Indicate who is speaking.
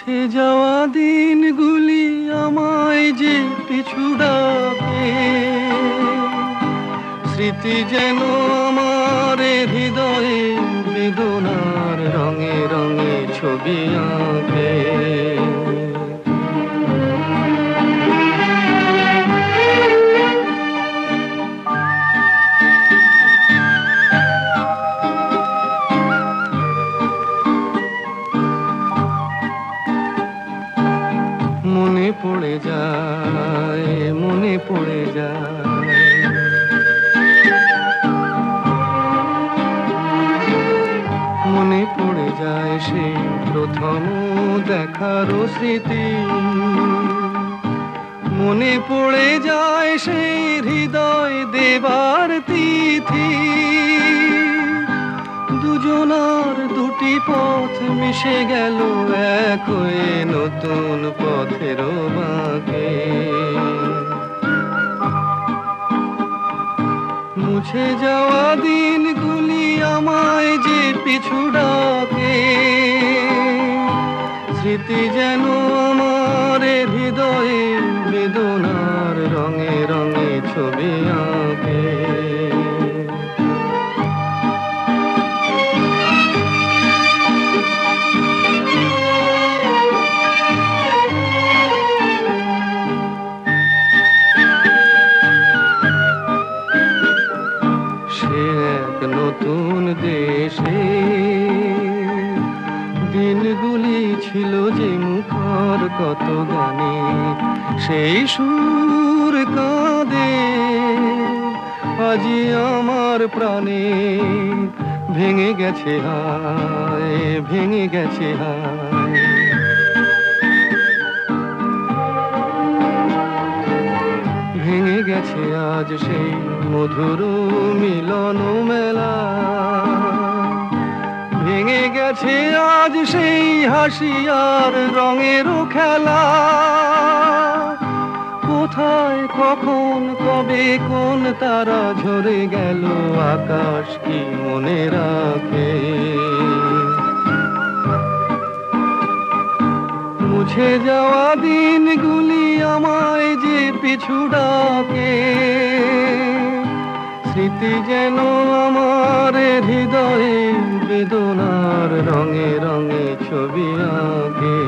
Speaker 1: মুছে যাওয়া দিনগুলি আমায় যে পিছু ডাকে, স্মৃতি যেন আমার হৃদয়ে বেদনার রঙে রঙে ছবি আঁকে। মনে পড়ে যায়, মনে পড়ে যায়, মনে পড়ে যায় সেই প্রথম দেখার স্মৃতি। মনে পড়ে যায় সেই হৃদয় দেবার তিথি। দুজনার দুটি পথ মিশে গেল এক হয়ে নতুন পথের বাঁকে। মুছে যাওয়া দিনগুলি আমায় যে পিছু ডাকে, স্মৃতি যেন আমার হৃদয়ে বেদনার রঙে রঙে ছবি আঁকে। নতুন দেশে দিনগুলি ছিল যে মুখর কত গানে, সেই সুর কাঁদে আজি আমার প্রাণে। ভেঙে গেছে হায়, ভেঙে গেছে হায়, ভেঙে গেছে আজ সেই মধুর মিলন মেলা। ভেঙে গেছে আজ সেই হাসি আর রঙেরও খেলা। কোথায় কখন কবে কোন তারা ঝরে গেল, আকাশ কি মনে রাখে। মুছে যাওয়া দিনগুলি আমায় যে পিছু ডাকে, স্মৃতি যেন আমার হৃদয়ে বেদনার রঙে রঙে ছবি আঁকে।